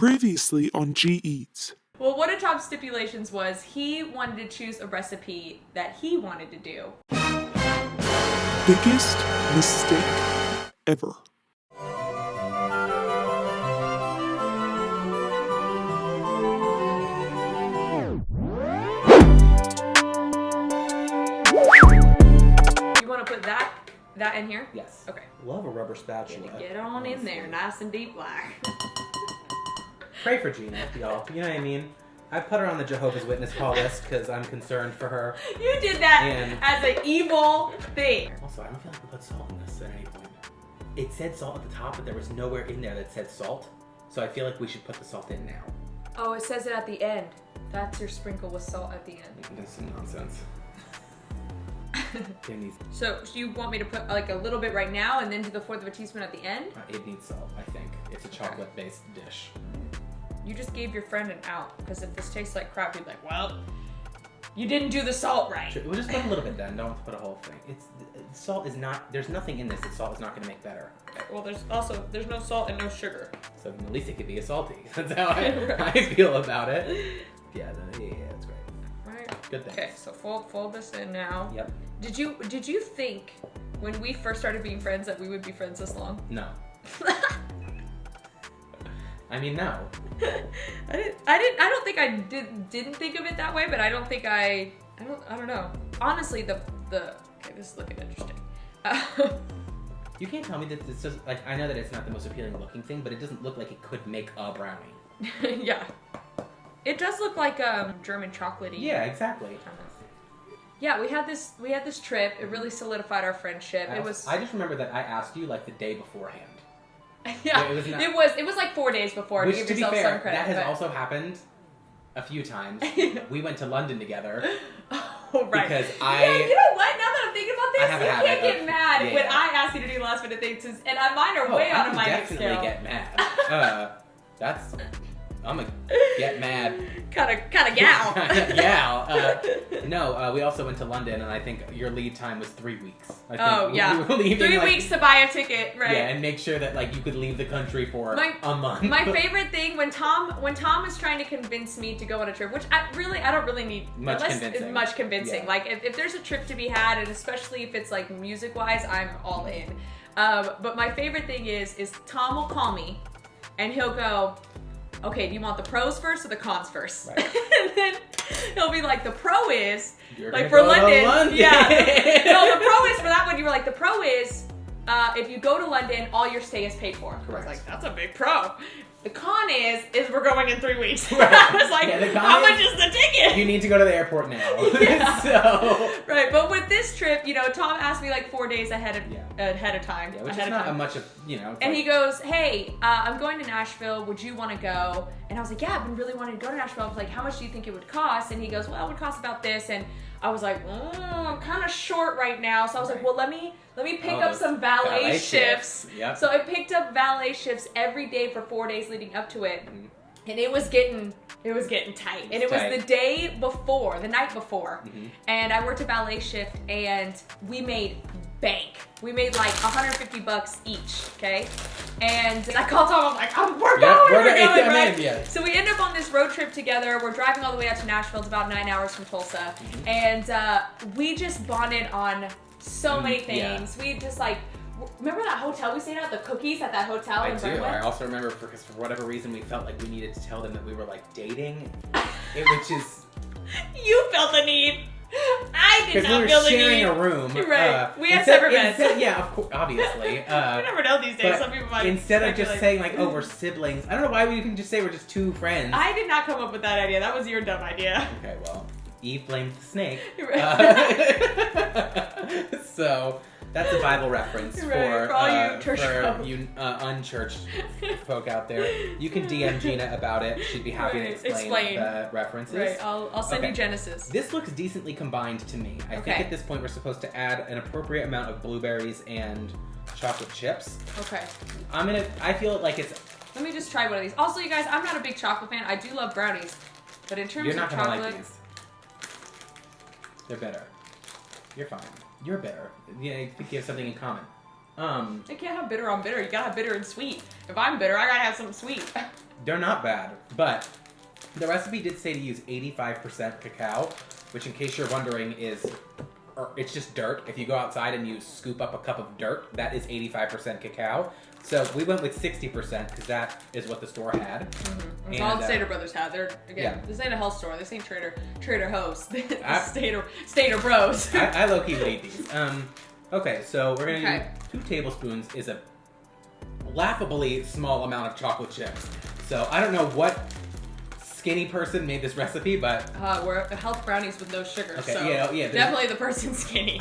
Previously on G Eats. Well, one of Tom's stipulations was he wanted to choose a recipe that he wanted to do. Biggest mistake ever. You want to put that in here? Yes. Okay. Love a rubber spatula. Get on in there, nice and deep black. Pray for Geena, y'all. You know what I mean? I put her on the Jehovah's Witness call list because I'm concerned for her. You did that as an evil thing. Also, I don't feel like we put salt in this at any point. It said salt at the top, but there was nowhere in there that said salt. So I feel like we should put the salt in now. Oh, it says it at the end. That's your sprinkle with salt at the end. That's some nonsense. So you want me to put like a little bit right now and then do the fourth of a teaspoon at the end? It needs salt, I think. It's a chocolate-based dish. You just gave your friend an out, because if this tastes like crap, he'd be like, well, you didn't do the salt right. We'll just put a little bit then, don't put a whole thing. Salt is not, there's nothing in this that salt is not going to make better. Well, there's no salt and no sugar. So at least it could be a salty. That's how I feel about it. Yeah, that's great. Right. Good thing. Okay, so fold this in now. Yep. Did you think when we first started being friends that we would be friends this long? No. I mean, no. I don't think I didn't think of it that way, but I don't know. Honestly, okay, this is looking interesting. You can't tell me that this does, like, I know that it's not the most appealing looking thing, but it doesn't look like it could make a brownie. Yeah. It does look like German chocolatey. Yeah, exactly. Yeah, we had this trip. It really solidified our friendship. I just remember that I asked you like the day beforehand. Yeah, it was like 4 days before. Which, to give to be yourself fair, some credit, that has also happened a few times. We went to London together. Oh, right. Because yeah, you know what? Now that I'm thinking about this, you can't get mad when I ask you to do last minute things, and mine are way out of my scale. I definitely get mad. I'm a get mad kind of gal. No, we also went to London, and I think your lead time was 3 weeks. I think oh yeah, we were leaving, 3 weeks to buy a ticket, right? Yeah, and make sure that like you could leave the country for a month. My favorite thing when Tom was trying to convince me to go on a trip, which I don't really need much convincing. Yeah. Like if there's a trip to be had, and especially if it's like music wise, I'm all in. But my favorite thing is Tom will call me, and he'll go, okay, do you want the pros first or the cons first? Right. And then he'll be like, the pro is, like for London. Yeah. No, the pro is for that one, you were like, the pro is, if you go to London, all your stay is paid for. Correct. I was like, that's a big pro. The con is we're going in 3 weeks. Right. I was like, how much is the ticket? You need to go to the airport now. Yeah. So. Right, but with this trip, Tom asked me like 4 days ahead of time. Yeah, which is not much of, And he goes, hey, I'm going to Nashville. Would you want to go? And I was like, yeah, I've been really wanting to go to Nashville. I was like, how much do you think it would cost? And he goes, well, it would cost about this. And I was like, I'm kind of short right now. So I was like, well, let me pick up some valet shifts. Yep. So I picked up valet shifts every day for 4 days leading up to it. Mm-hmm. And it was getting tight. And it was the day before, the night before. Mm-hmm. And I worked a valet shift and we made bank. We made like $150 each, okay? And I called Tom, I'm like, we're going, right? Yeah. So we end up on this road trip together. We're driving all the way out to Nashville. It's about 9 hours from Tulsa. Mm-hmm. And we just bonded on so many things. Yeah. We just like, remember that hotel we stayed at, the cookies at that hotel in Brentwood? I also remember because for whatever reason we felt like we needed to tell them that we were like dating, which is... You felt the need. I did not feel the need. Because we were sharing a room. Right. We had separate beds. Yeah, of course, obviously. You never know these days. Some people might instead of just saying like, oh, we're siblings. I don't know why we didn't just say we're just two friends. I did not come up with that idea. That was your dumb idea. Okay, well, Eve blamed the snake. Right. So... That's a Bible reference for all you unchurched folk out there. You can DM Geena about it. She'd be happy to explain the references. Right, I'll send you Genesis. This looks decently combined to me. I think at this point we're supposed to add an appropriate amount of blueberries and chocolate chips. Okay. I feel like it's... Let me just try one of these. Also, you guys, I'm not a big chocolate fan. I do love brownies. But in terms of chocolate... You're not gonna like these. They're better. You're fine. You're bitter. Yeah, I think you have something in common. I can't have bitter on bitter. You gotta have bitter and sweet. If I'm bitter, I gotta have something sweet. They're not bad, but the recipe did say to use 85% cacao, which in case you're wondering it's just dirt. If you go outside and you scoop up a cup of dirt, that is 85% cacao. So we went with 60% because that is what the store had. Mm-hmm. All the Stater Brothers had. They're This ain't a health store. This ain't Trader Ho's. Stater Bros. I low-key would eat these. Okay, so we're gonna do 2 tablespoons is a laughably small amount of chocolate chips. So I don't know what skinny person made this recipe, but we're health brownies with no sugar. Okay, so yeah, definitely the person skinny.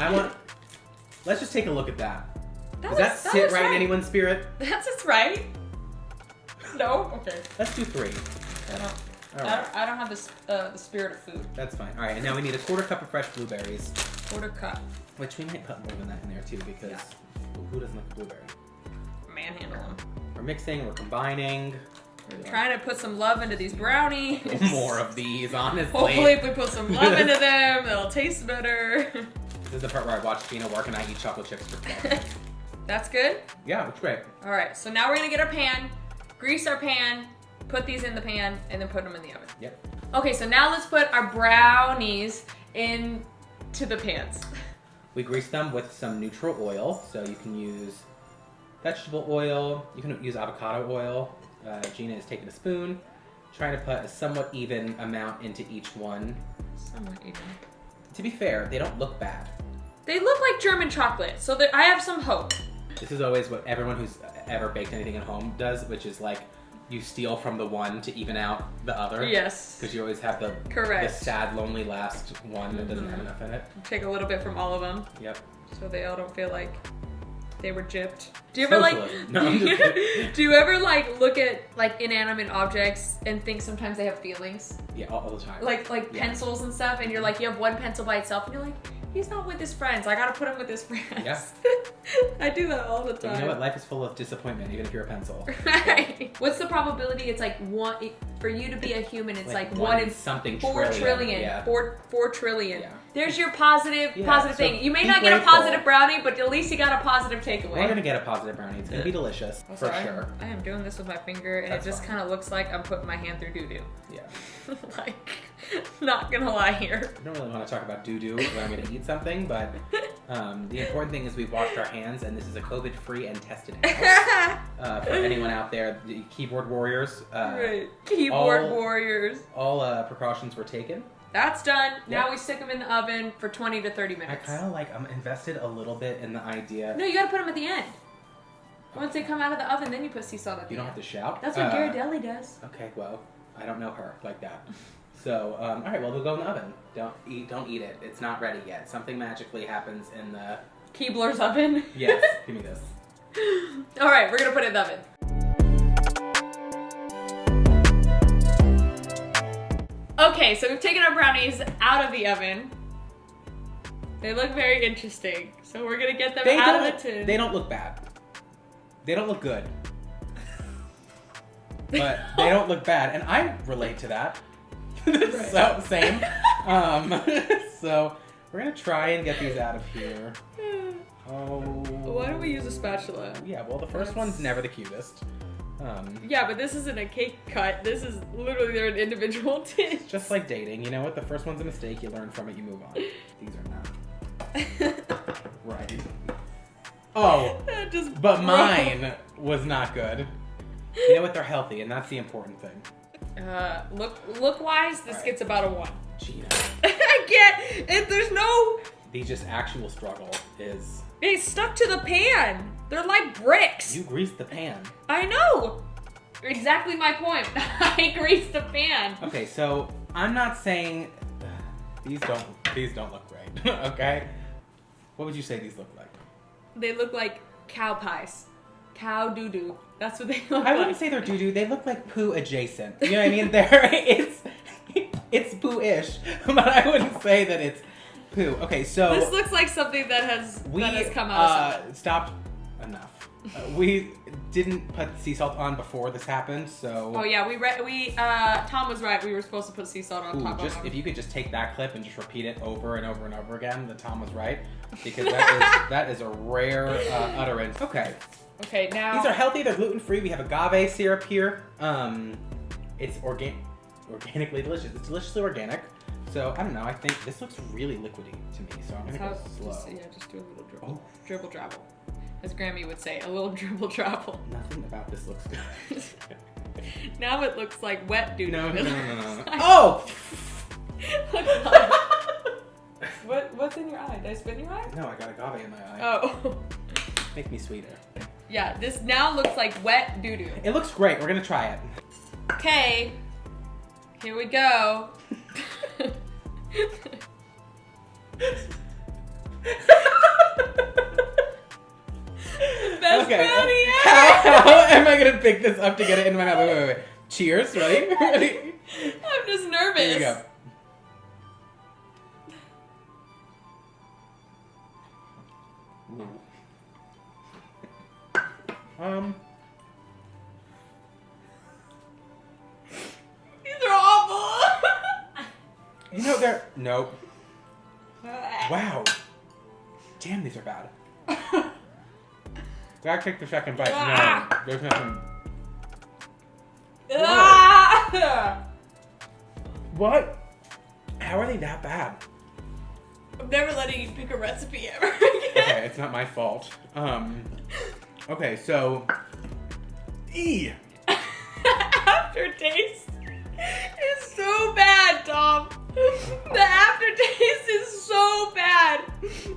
Let's just take a look at that. Does that sit right in anyone's spirit? That's just right. No? Okay. Let's do 3. I don't have the spirit of food. That's fine. All right, and now we need a 1/4 cup of fresh blueberries. 1/4 cup. Which we might put more than that in there too, because who doesn't like a blueberry? Manhandle them. We're mixing, we're combining. We're trying to put some love into these brownies. More of these, honestly. Hopefully if we put some love into them, they'll taste better. This is the part where I watch Geena work and I eat chocolate chips for fun. That's good? Yeah, it's great. All right, so now we're gonna get our pan, grease our pan, put these in the pan, and then put them in the oven. Yep. Okay, so now let's put our brownies into the pans. We grease them with some neutral oil, so you can use vegetable oil, you can use avocado oil. Geena is taking a spoon, trying to put a somewhat even amount into each one. Somewhat even. To be fair, they don't look bad. They look like German chocolate, so I have some hope. This is always what everyone who's ever baked anything at home does, which is like you steal from the one to even out the other. Yes. Because you always have the sad, lonely last one that doesn't have enough in it. Take a little bit from all of them. Yep. So they all don't feel like they were gypped. Do you ever No, I'm just kidding. Do you ever look at inanimate objects and think sometimes they have feelings? Yeah, all the time. Like pencils and stuff, and you're like, you have one pencil by itself, and you're like, he's not with his friends. I gotta put him with his friends. Yeah. I do that all the time. But you know what? Life is full of disappointment, even if you're a pencil. Right. What's the probability? It's like for you to be a human, it's like 1 in something 4 trillion. Yeah. 4 trillion. Yeah. There's your positive so thing. You may be not get a grateful. positive brownie, but at least you got a positive takeaway. We're gonna get a positive brownie. It's gonna be delicious, Also, for sure. I am doing this with my finger, and That's it just fine. kind of looks like I'm putting my hand through doo-doo. Yeah. Not gonna lie here. I don't really want to talk about doo-doo when I'm gonna eat something, but the important thing is we've washed our hands, and this is a COVID-free and tested house. For anyone out there, the keyboard warriors. Right. Keyboard warriors. All precautions were taken. That's done. Yep. Now we stick them in the oven for 20 to 30 I minutes. kind of I'm invested a little bit in the idea. No, you gotta put them at the end. Once they come out of the oven, then you put sea salt at the You don't end. have to shout. That's what Ghirardelli does. Okay, well, I don't know her like that. So, all right, well, we'll go in the oven. Don't eat it. It's not ready yet. Something magically happens in the... Keebler's oven. Yes, give me this. All right, we're gonna put it in the oven. Okay, so we've taken our brownies out of the oven. They look very interesting. So we're gonna get them out of the tin. They don't look bad. They don't look good. But they don't look bad, and I relate to that. So, same. So, we're gonna try and get these out of here. Oh. Why don't we use a spatula? Yeah, well, the first one's never the cutest. Yeah, but this isn't a cake cut. This is literally they're an individual dish. Just like dating, you know what? The first one's a mistake, you learn from it, you move on. These are not. Right. Oh, but mine was not good. You know what? They're healthy, and that's the important thing. Look-wise, this gets about a 1. Geena. I can't. If there's no... The just actual struggle is... They stuck to the pan. They're like bricks. You greased the pan. I know. Exactly my point. I greased the pan. Okay, so I'm not saying these don't look great. Okay, what would you say these look like? They look like cow pies, cow doo doo. That's what they look like. I wouldn't say they're doo doo. They look like poo adjacent. You know what I mean? It's poo-ish, but I wouldn't say that it's poo. Okay, so this looks like something that has come out of something. Stopped enough. We didn't put sea salt on before this happened, so. Oh yeah, Tom was right. We were supposed to put sea salt on top of them. If you could just take that clip and just repeat it over and over and over again, that Tom was right, because that is a rare utterance. Okay. Okay, now these are healthy. They're gluten free. We have agave syrup here. It's organically delicious. It's deliciously organic. So I don't know. I think this looks really liquidy to me. So I'm gonna go slow. Just do a little dribble. Oh. Dribble drabble. As Grammy would say, a little dribble drabble. Nothing about this looks good. Now it looks like wet doo-doo. No. Oh! What's in your eye? Did I spit in your eye? No, I got agave in my eye. Oh. Make me sweeter. Yeah, this now looks like wet doo-doo. It looks great. We're gonna try it. Okay. Here we go. Best brownie ever! How am I gonna pick this up to get it into my mouth? Wait. Cheers, ready? Ready? I'm just nervous. Here we go. These are awful. You know they're nope. Wow. Damn, these are bad. Gotta take the second bite. No, there's nothing. What? How are they that bad? I'm never letting you pick a recipe ever again. Okay, it's not my fault. Okay, so. Aftertaste is so bad, Tom. The aftertaste is so bad.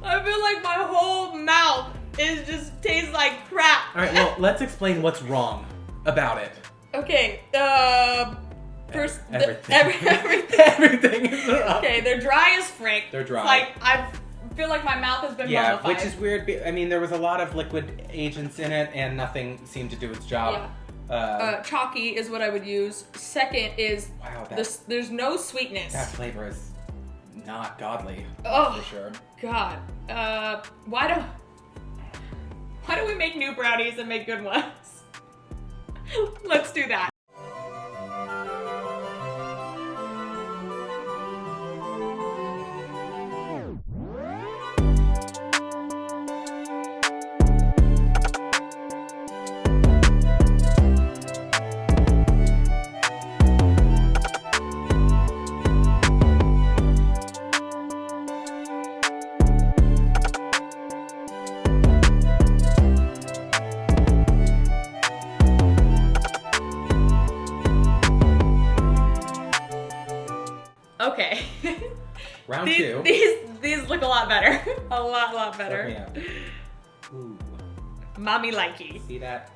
I feel like my whole mouth just tastes like crap. All right, well, let's explain what's wrong about it. Okay, first, everything. Everything is wrong. Okay, they're dry as frick. They're dry. It's like, I feel like my mouth has been mummified. Which is weird. I mean, there was a lot of liquid agents in it, and nothing seemed to do its job. Yeah. Chalky is what I would use. Second is, there's no sweetness. That flavor is not godly, for sure. God. Why don't we make new brownies and make good ones? Let's do that. Okay. Round two. These look a lot better. A lot better. Ooh. Mommy likey. See that?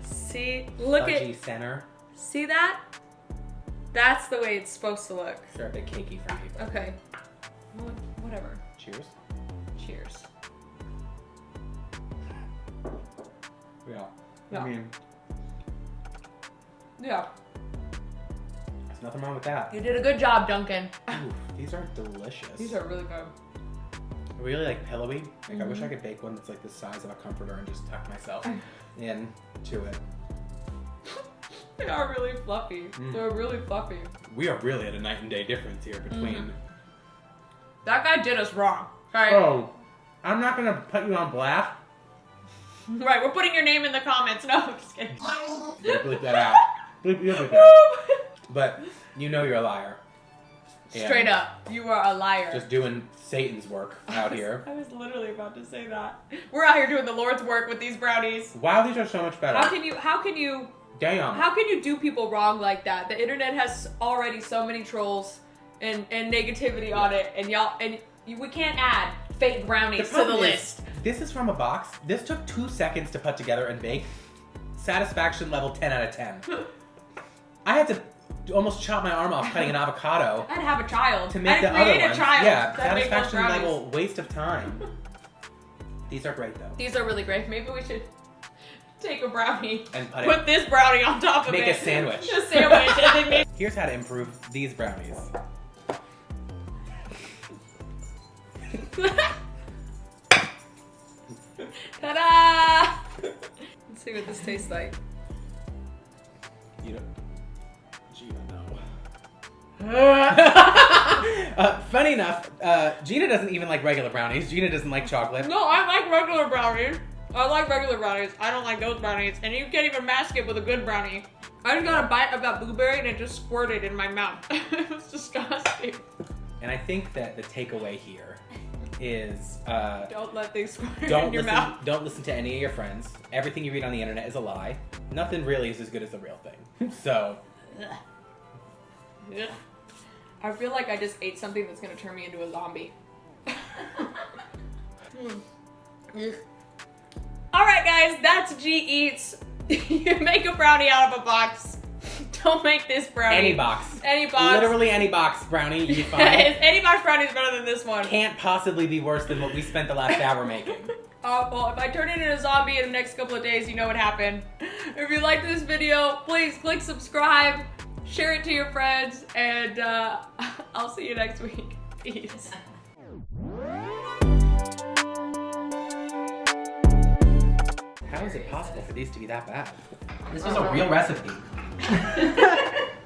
See, look Fudgy at center. See that? That's the way it's supposed to look. They're a bit cakey for me. Okay. Whatever. Cheers. Cheers. Yeah. Yeah. I mean, yeah. there's nothing wrong with that. You did a good job, Duncan. Ooh, these are delicious. These are really good. Really like pillowy. Like I wish I could bake one that's like the size of a comforter and just tuck myself into it. They are really fluffy. They're really fluffy. We are really at a night and day difference here between. That guy did us wrong. Right? Oh, I'm not gonna put you on blast. Right, we're putting your name in the comments. No, I'm just kidding. Bleep that out. Bleep that out. But you know you're a liar. Straight up, you are a liar. Just doing Satan's work out here. I was literally about to say that. We're out here doing the Lord's work with these brownies. Wow, these are so much better. How can you Damn. How can you do people wrong like that? The internet has already so many trolls and negativity on it, and we can't add fake brownies to the list. This is from a box. This took 2 seconds to put together and bake. Satisfaction level 10 out of 10. I had to almost chop my arm off cutting an avocado. I'd have a child. To make the other create ones. a child. Yeah, to make those satisfaction brownies. level waste of time. These are great though. These are really great. Maybe we should take a brownie and put this brownie on top of it. Make a sandwich. A sandwich and then make... Here's how to improve these brownies. Ta-da! Let's see what this tastes like. You don't know. Funny enough, Geena doesn't even like regular brownies. Geena doesn't like chocolate. No, I like regular brownies. I like regular brownies. I don't like those brownies. And you can't even mask it with a good brownie. I just got a bite of that blueberry and it just squirted in my mouth. It was disgusting. And I think that the takeaway here is Don't let things squirt don't in your listen, mouth. don't listen to any of your friends. Everything you read on the internet is a lie. Nothing really is as good as the real thing. So Ugh. I feel like I just ate something that's gonna turn me into a zombie. Alright guys, that's G Eats. You make a brownie out of a box. Don't make this brownie. any box. Any box. Literally any box brownie you find Any box brownie is better than this one. can't possibly be worse than what we spent the last hour making. Well, if I turn into a zombie in the next couple of days, you know what happened. If you liked this video, please click subscribe, share it to your friends, and I'll see you next week. Peace. How is it possible for these to be that bad? This was a real recipe.